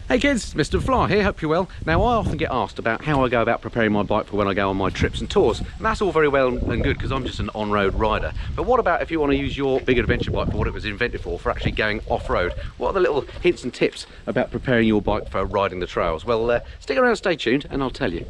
Hey kids, Mr. Fly here, hope you're well. Now I often get asked about how I go about preparing my bike for when I go on my trips and tours. And that's all very well and good because I'm just an on-road rider. But what about if you want to use your big adventure bike for what it was invented for actually going off-road? What are the little hints and tips about preparing your bike for riding the trails? Well, stick around, stay tuned and I'll tell you.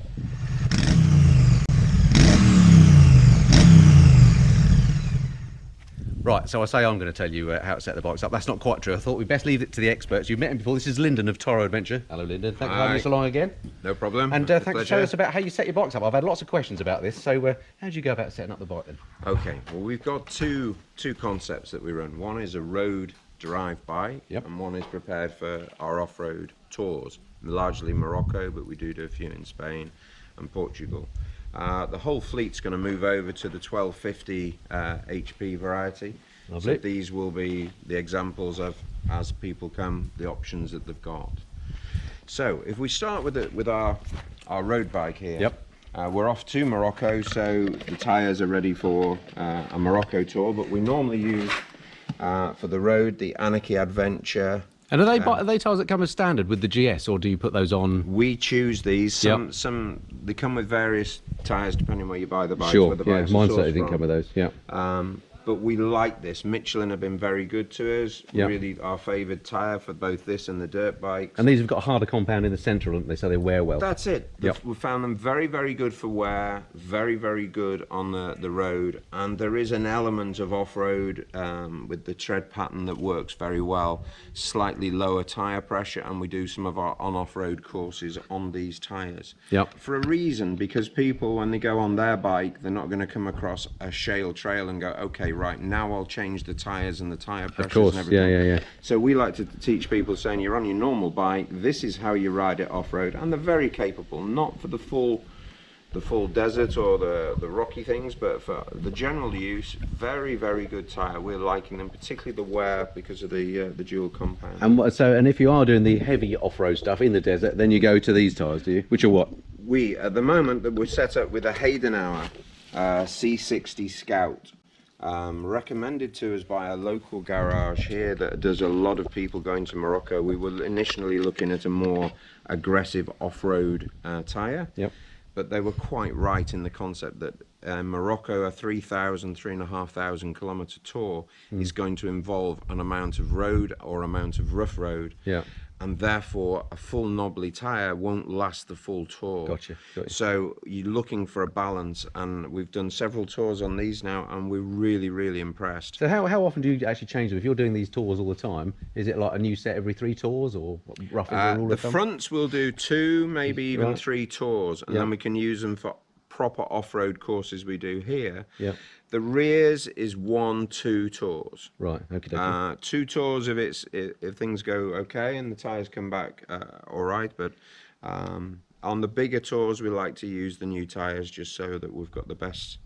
Right, so I say I'm going to tell you how to set the bikes up. That's not quite true. I thought we'd best leave it to the experts. You've met him before. This is Lyndon of Toro Adventure. Hello, Lyndon. Thanks for having us along again. No problem. And thanks for showing us about how you set your bikes up. I've had lots of questions about this. So how do you go about setting up the bike then? Okay, well we've got two concepts that we run. One is a road drive bike, and one is prepared for our off-road tours. Largely Morocco, but we do a few in Spain and Portugal. The whole fleet's going to move over to the 1250 HP variety. Lovely. So these will be the examples of, as people come, the options that they've got. So if we start with our road bike here, we're off to Morocco, so the tyres are ready for a Morocco tour, but we normally use for the road the Anarchy Adventure. And are they tyres that come as standard with the GS, or do you put those on? We choose these. Some they come with various tyres depending on where you buy the bike. Sure, yeah, mine certainly didn't come with those. Yeah. But we like this. Michelin have been very good to us. Really our favoured tyre for both this and the dirt bikes. And these have got a harder compound in the centre, haven't they, so they wear well? That's it. We found them very, very good for wear, very, very good on the road. And there is an element of off-road with the tread pattern that works very well. Slightly lower tyre pressure, and we do some of our on-off-road courses on these tyres. For a reason, because people, when they go on their bike, they're not going to come across a shale trail and go, okay, right, now I'll change the tyres and the tyre pressures and everything. Yeah. So we like to teach people, saying you're on your normal bike, this is how you ride it off-road, and they're very capable, not for the full desert or the rocky things, but for the general use, very, very good tyre. We're liking them, particularly the wear, because of the dual compound. And if you are doing the heavy off-road stuff in the desert, then you go to these tyres, do you? Which are what? We, at the moment, we're set up with a Haydenauer C60 Scout. Recommended to us by a local garage here that does a lot of people going to Morocco. We were initially looking at a more aggressive off-road tyre, but they were quite right in the concept that Morocco, a 3,500 kilometre tour, is going to involve an amount of road or amount of rough road. And therefore a full knobbly tyre won't last the full tour. Gotcha. So you're looking for a balance, and we've done several tours on these now, and we're really, really impressed. So how often do you actually change them? If you're doing these tours all the time, is it like a new set every 3 tours, or roughly rule of thumb? The fronts will do 2, maybe even 3 tours, and then we can use them for proper off-road courses we do here. The rears is 1-2 tours. Right. Okay. 2 tours if things go okay and the tyres come back all right. But on the bigger tours, we like to use the new tyres just so that we've got the best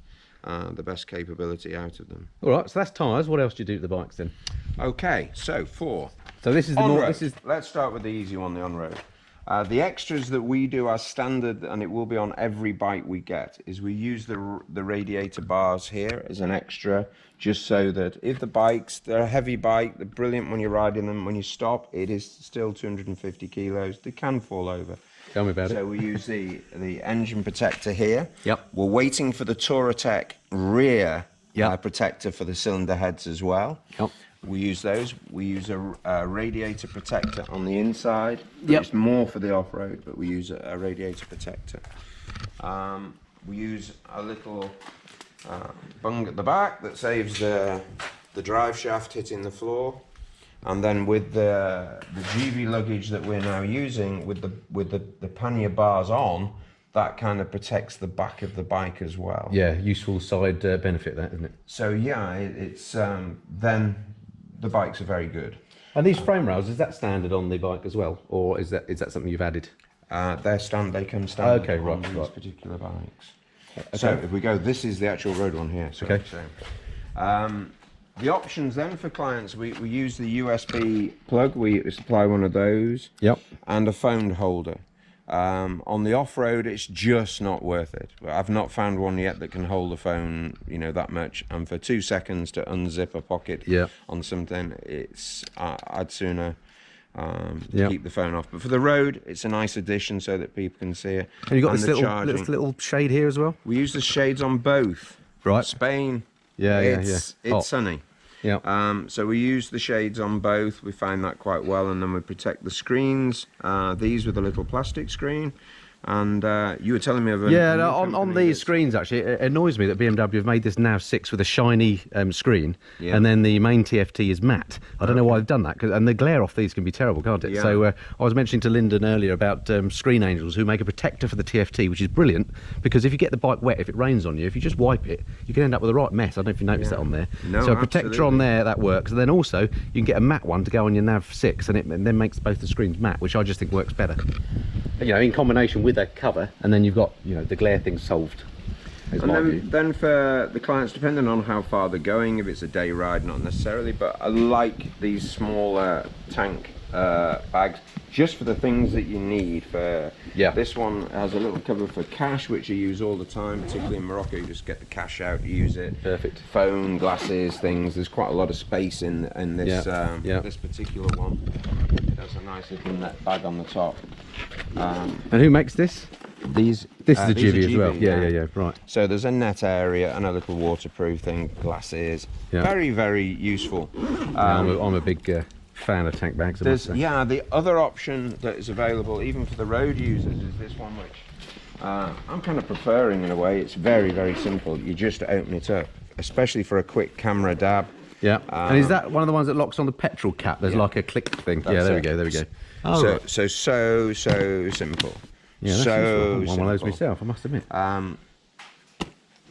capability out of them. All right. So that's tyres. What else do you do to the bikes then? Okay. So 4. So this is the on-road. Let's start with the easy one, the on-road. The extras that we do as standard, and it will be on every bike we get, is we use the radiator bars here as an extra, just so that if they're a heavy bike, they're brilliant when you're riding them. When you stop, it is still 250 kilos. They can fall over. Tell me about it. So we use the engine protector here. We're waiting for the Touratech rear protector for the cylinder heads as well. We use those. We use a radiator protector on the inside. It's more for the off-road, but we use a radiator protector. We use a little bung at the back that saves the drive shaft hitting the floor. And then with the GV luggage that we're now using, with the pannier bars on, that kind of protects the back of the bike as well. Yeah, useful side benefit, that, isn't it? So yeah, it's then the bikes are very good. And these frame rails, is that standard on the bike as well, or is that something you've added? They come standard on these particular bikes. So if we go, this is the actual road one here. So the options then for clients, we use the USB plug. We supply one of those. And a phone holder. On the off-road, it's just not worth it. I've not found one yet that can hold a phone, that much. And for 2 seconds to unzip a pocket on something, I'd sooner to keep the phone off. But for the road, it's a nice addition so that people can see it. And you've got this little shade here as well? We use the shades on both. Right. Spain, it's sunny. Yeah. So we use the shades on both. We find that quite well, and then we protect the screens. These with a little plastic screen. And you were telling me of on these screens, actually, it annoys me that BMW have made this Nav 6 with a shiny screen, and then the main TFT is matte. I don't know why they've done that, and the glare off these can be terrible, can't it? So I was mentioning to Lyndon earlier about Screen Angels, who make a protector for the TFT, which is brilliant, because if you get the bike wet, if it rains on you, if you just wipe it, you can end up with a right mess. I don't know if you noticed that on there. No, so a protector on there, that works. And then also, you can get a matte one to go on your Nav 6, and it then makes both the screens matte, which I just think works better. You know, in combination with a cover, and then you've got, you know, the glare thing solved. And then for the clients, depending on how far they're going, if it's a day ride, not necessarily, but I like these smaller tank bags just for the things that you need. For this one has a little cover for cash, which you use all the time, particularly in Morocco. You just get the cash out, use it. Perfect. Phone, glasses, things. There's quite a lot of space in this this particular one. There's a nice little net bag on the top. And who makes this? This is a Jivvy as well. Yeah, right. So there's a net area and a little waterproof thing, glasses. Very, very useful. I'm a big fan of tank bags. The other option that is available, even for the road users, is this one, which I'm kind of preferring in a way. It's very, very simple. You just open it up, especially for a quick camera dab. Yeah. And is that one of the ones that locks on the petrol cap? There's like a click thing. There we go. Oh, so simple. Yeah, that's so one of those myself, I must admit. I'll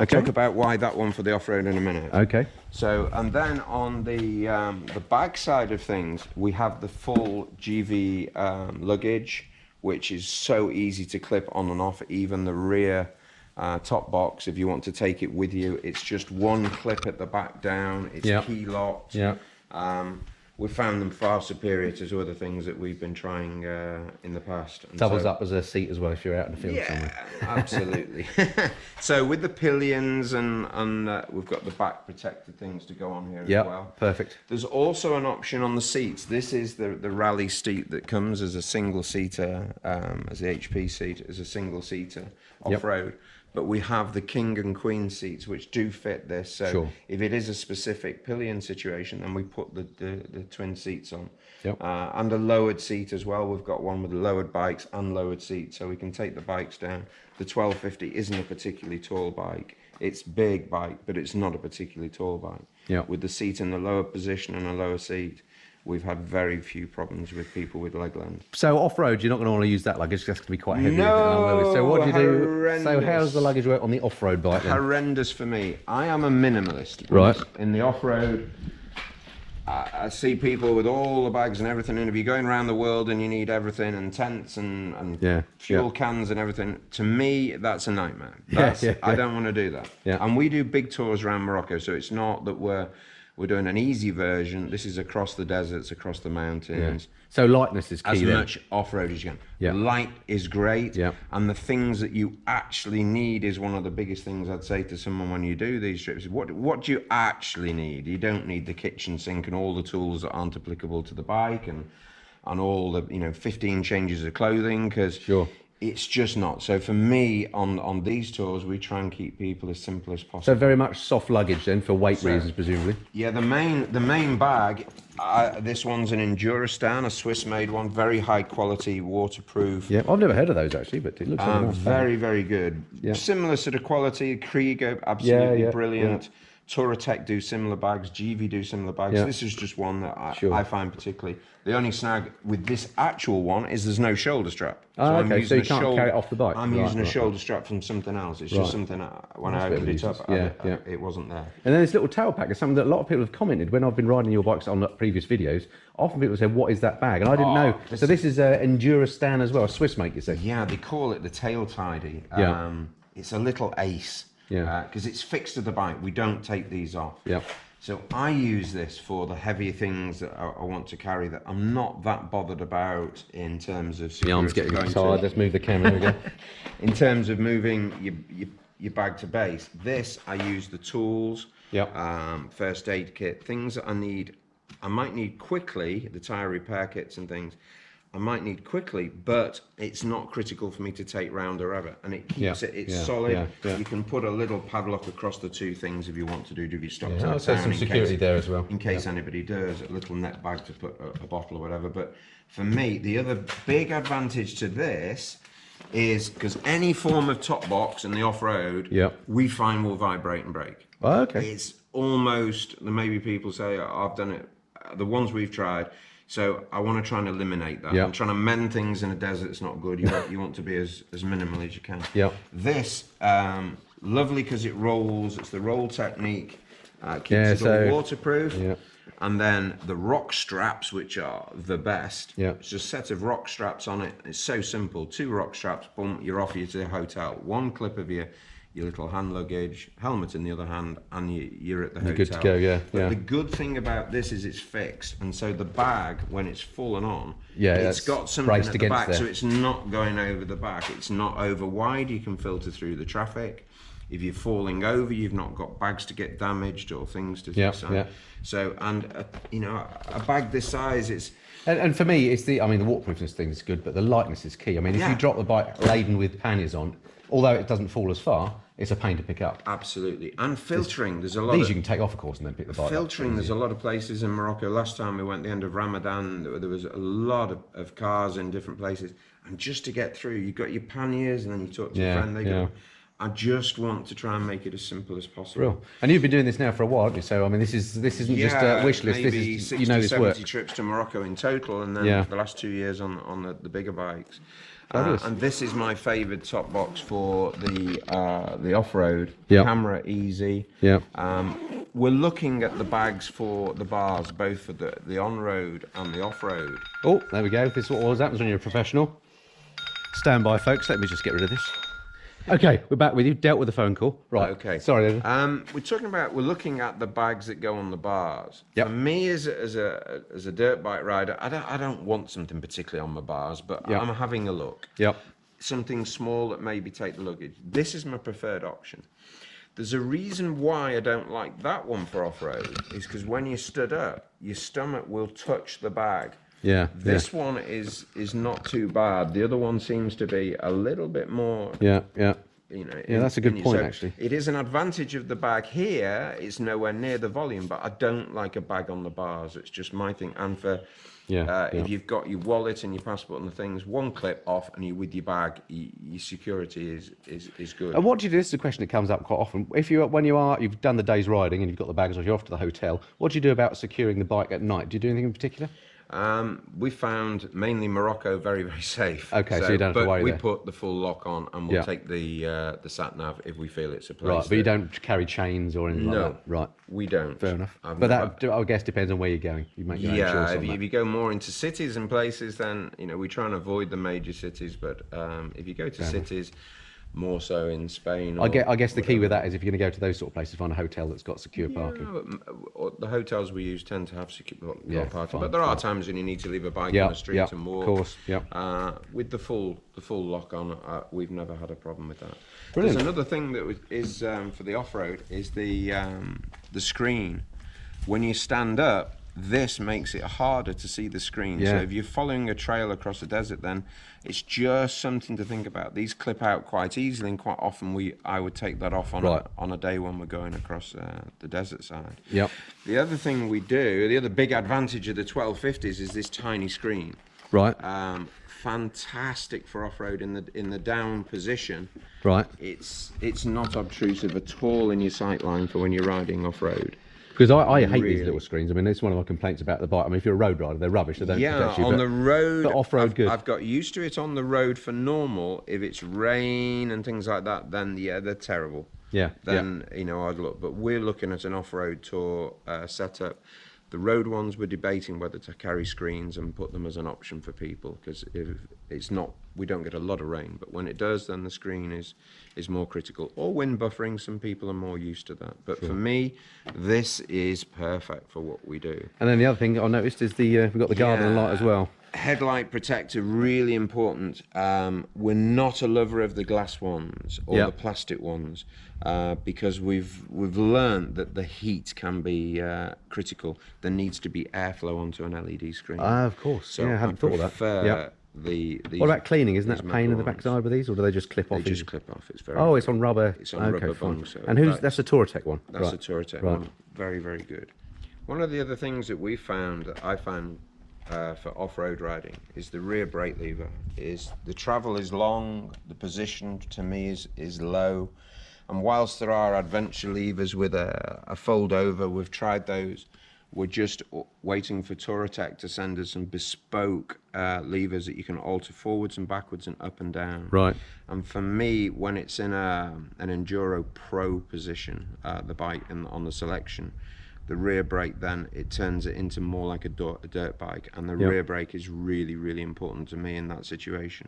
talk about why that one for the off-road in a minute. Okay. So, and then on the bag side of things, we have the full GV luggage, which is so easy to clip on and off, even the rear top box. If you want to take it with you, it's just one clip at the back down. It's key locked. Yeah. We found them far superior to other things that we've been trying in the past. And doubles up as a seat as well if you're out in the field somewhere. Absolutely. So with the pillions and we've got the back protected things to go on here as well. Perfect. There's also an option on the seats. This is the rally seat that comes as a single seater, as the HP seat, as a single seater off-road. But we have the king and queen seats which do fit this. So if it is a specific pillion situation, then we put the twin seats on. And a lowered seat as well. We've got one with lowered bikes and lowered seats, so we can take the bikes down. The 1250 isn't a particularly tall bike. It's a big bike, but it's not a particularly tall bike. With the seat in the lower position and a lower seat, we've had very few problems with people with leg length. So off-road, you're not going to want to use that luggage, that's going to be quite heavy. No, so what do you do? So how's the luggage work on the off-road bike then? Horrendous for me. I am a minimalist. Right. In the off-road, I see people with all the bags and everything, and if you're going around the world and you need everything, and tents and fuel cans and everything, to me, that's a nightmare. I don't want to do that. And we do big tours around Morocco, so it's not that we're doing an easy version. This is across the deserts, across the mountains. So lightness is key as then. much off-road as you can. Light is great. And the things that you actually need is one of the biggest things I'd say to someone when you do these trips. What do you actually need? You don't need the kitchen sink and all the tools that aren't applicable to the bike and all the 15 changes of clothing, because it's just not. So for me, on these tours, we try and keep people as simple as possible. So very much soft luggage then, for weight reasons, presumably. Yeah, the main bag, this one's an Endurostan, a Swiss-made one, very high quality, waterproof. Yeah, I've never heard of those actually, but it looks really nice. Very, very good. Similar sort of quality. Krieg, absolutely brilliant. Toro do similar bags, GV do similar bags. This is just one that I find particularly. The only snag with this actual one is there's no shoulder strap. So so you can't carry it off the bike. I'm using a shoulder strap from something else. It's just something when I opened it up, it wasn't there. And then this little tail pack is something that a lot of people have commented when I've been riding your bikes on the previous videos. Often people say, what is that bag? And I didn't know. So this is an Endurostan as well, a Swiss make, you say? Yeah, they call it the tail tidy. It's a little ace. Because it's fixed to the bike. We don't take these off. So I use this for the heavy things that I want to carry that I'm not that bothered about in terms of... The arm's getting tired. Let's move the camera again. In terms of moving your bag to base, this I use the tools, first aid kit, things that I need I might need quickly, the tyre repair kits and things, I might need quickly, but it's not critical for me to take round or ever. And it keeps it's solid. You can put a little padlock across the two things if you want to do your stock I'll say some security there as well. In case anybody does, a little net bag to put a bottle or whatever. But for me, the other big advantage to this is because any form of top box in the off-road, we find will vibrate and break. Oh, okay. It's almost, maybe people say, I've done it, the ones we've tried, so I want to try and eliminate that. I'm trying to mend things in a desert, it's not good. You want to be as minimal as you can. This, lovely because it rolls, it's the roll technique, keeps it all waterproof. And then the rock straps, which are the best. It's just a set of rock straps on it. It's so simple. 2 rock straps, boom, you're off you to the hotel. 1 clip of your little hand luggage, helmet in the other hand, and you're at the hotel. You're good to go, But the good thing about this is it's fixed, and so the bag, when it's fallen on, it's got something at the back, so it's not going over the back. It's not over wide. You can filter through the traffic. If you're falling over, you've not got bags to get damaged or things to So, and you know, a bag this size is. And for me, it's the waterproofness thing is good, but the lightness is key. I mean, if you drop the bike laden with panniers on, although it doesn't fall as far, it's a pain to pick up. Absolutely. And filtering, there's a lot These you can take off, of course, and then pick the bike up. Filtering, there's a lot of places in Morocco. Last time we went, the end of Ramadan, there was a lot of cars in different places. And just to get through, you've got your panniers, and then you talk to your friend, they go, I just want to try and make it as simple as possible. Real. And you've been doing this now for a while, haven't you? So I mean, this isn't just a wish list. This is 60, 70 trips to Morocco in total, and then the last 2 years on the bigger bikes. And this is my favoured top box for the off-road. Camera easy. We're looking at the bags for the bars, both for the on-road and the off-road. Oh, there we go. This is what always happens when you're a professional. Stand by, folks. Let me just get rid of this. Okay, we're back with you. Dealt with the phone call. Right. Okay. Sorry. We're looking at the bags that go on the bars. For me, as a dirt bike rider, I don't want something particularly on my bars, but I'm having a look. Something small that maybe take the luggage. This is my preferred option. There's a reason why I don't like that one for off-road, is because when you stood up, your stomach will touch the bag. This one is not too bad. The other one seems to be a little bit more. You know, that's a good point, actually. It is an advantage of the bag here. It's nowhere near the volume, but I don't like a bag on the bars. It's just my thing. And for if you've got your wallet and your passport and the things, 1 clip off, and you're with your bag, your security is good. And what do you do? This is a question that comes up quite often. You've done the day's riding and you've got the bags, or you're off to the hotel. What do you do about securing the bike at night? Do you do anything in particular? We found mainly Morocco very, very safe. Okay, so you don't have to worry we put the full lock on, and we'll take the sat nav if we feel it's a place. Right, but you don't carry chains or anything like that. Right, we don't. Fair enough. But that, I guess, depends on where you're going. You make your own choice on that. If you go more into cities and places, then we try and avoid the major cities. But if you go to cities, more so in Spain. I guess the key with that is if you're going to go to those sort of places, find a hotel that's got secure parking. The hotels we use tend to have secure parking, but there are times when you need to leave a bike on the street and walk. Of course, with the full lock on, we've never had a problem with that. Brilliant. There's another thing that is for the off-road is the screen. When you stand up, this makes it harder to see the screen. So if you're following a trail across the desert, then it's just something to think about. These clip out quite easily, and quite often I would take that off on a day when we're going across the desert side. The other thing we do, the other big advantage of the 1250s is this tiny screen. Right. Fantastic for off-road in the down position. Right. It's not obtrusive at all in your sight line for when you're riding off-road. Because I hate these little screens. I mean, it's one of my complaints about the bike. I mean, if you're a road rider, they're rubbish. They don't protect you. On the road, but off-road, good. I've got used to it on the road for normal. If it's rain and things like that, then they're terrible. Then I'd look. But we're looking at an off-road tour setup. The road ones, we're debating whether to carry screens and put them as an option for people, because if it's not, we don't get a lot of rain, but when it does, then the screen is more critical. Or wind buffering, some people are more used to that. But for me, this is perfect for what we do. And then the other thing I noticed is we've got the garden light as well. Headlight protector, really important. We're not a lover of the glass ones or the plastic ones because we've learned that the heat can be critical. There needs to be airflow onto an LED screen. Of course. So yeah, I hadn't thought of that. prefer What about cleaning? Isn't that a pain in the ones. backside with these, or do they just clip off? They just clip off. It's very. Oh, it's on rubber. It's on rubber fine. bung. So and that's the Touratech one. That's a Touratech one. Very, very good. One of the other things that we found, that I found for off-road riding, is the rear brake lever. The travel is long, the position to me is low, and whilst there are adventure levers with a fold over, we've tried those. We're just waiting for Touratech to send us some bespoke levers that you can alter forwards and backwards and up and down. Right. And for me, when it's in an Enduro Pro position, the bike and on the selection, the rear brake, then it turns it into more like a dirt bike, and the rear brake is really, really important to me in that situation.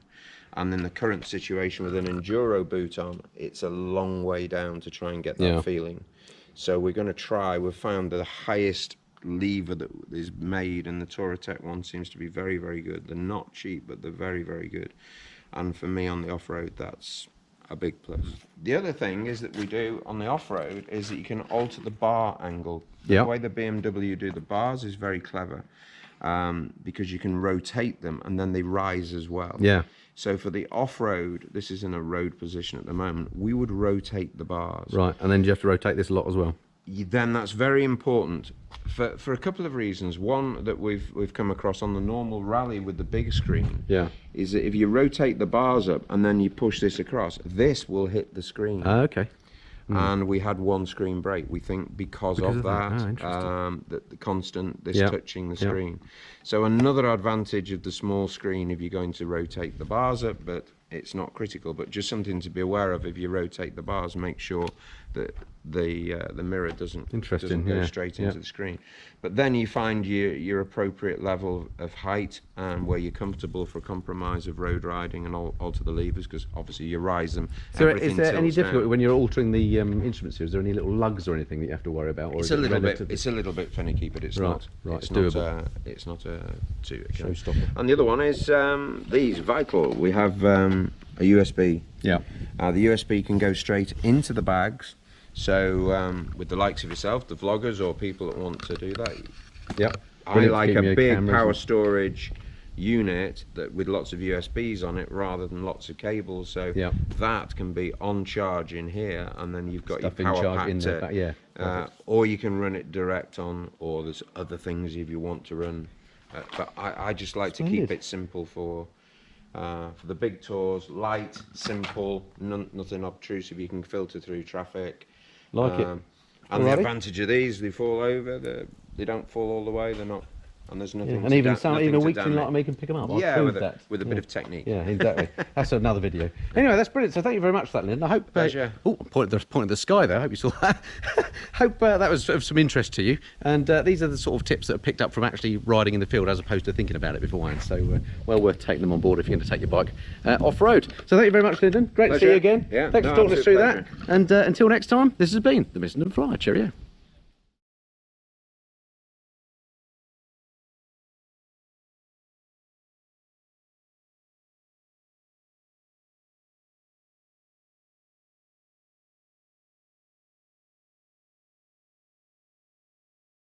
And in the current situation with an Enduro boot on, it's a long way down to try and get that feeling. So we're going to try. We've found the highest lever that is made, and the Touratech one seems to be very, very good. They're not cheap, but they're very, very good. And for me on the off-road, that's a big plus. The other thing is that we do on the off-road is that you can alter the bar angle. The way the BMW do the bars is very clever, because you can rotate them and then they rise as well. Yeah. So for the off-road, this is in a road position at the moment, we would rotate the bars. Right, and then you have to rotate this a lot as well. Then that's very important for a couple of reasons. One that we've come across on the normal rally with the bigger screen is that if you rotate the bars up and then you push this across, this will hit the screen. Okay. And we had one screen break, we think, because of that, the constant touching the screen. So another advantage of the small screen, if you're going to rotate the bars up, but it's not critical, but just something to be aware of. If you rotate the bars, make sure that the mirror doesn't go straight into the screen. But then you find your appropriate level of height and where you're comfortable for compromise of road riding, and alter the levers, because obviously you rise them. So is there any difficulty when you're altering the instruments here? Is there any little lugs or anything that you have to worry about? Or it's a little bit finicky, but it's not. Right, it's doable. It's not a showstopper. And the other one is these Vital. We have a USB. Yeah. The USB can go straight into the bags. So with the likes of yourself, the vloggers, or people that want to do that, I like a big power storage unit that with lots of USBs on it rather than lots of cables. So that can be on charge in here, and then you've got your power pack in there. Or you can run it direct on, or there's other things if you want to run. But I just like to keep it simple for the big tours, light, simple, nothing obtrusive. You can filter through traffic. Like it. And the advantage of these, they fall over. They don't fall all the way. They're not, and there's nothing. And even a weakling like me can pick them up. With a bit of technique. Yeah, exactly. That's another video. Anyway, that's brilliant. So thank you very much for that, Lyndon. I hope. Pleasure. Point at the sky there. I hope you saw that. Hope that was of some interest to you. And these are the sort of tips that are picked up from actually riding in the field, as opposed to thinking about it beforehand. So well worth taking them on board if you're going to take your bike off road. So thank you very much, Lyndon. Great to see you again. Yeah, Thanks for talking us through that. And until next time, this has been the Missing and Fly. Cheerio.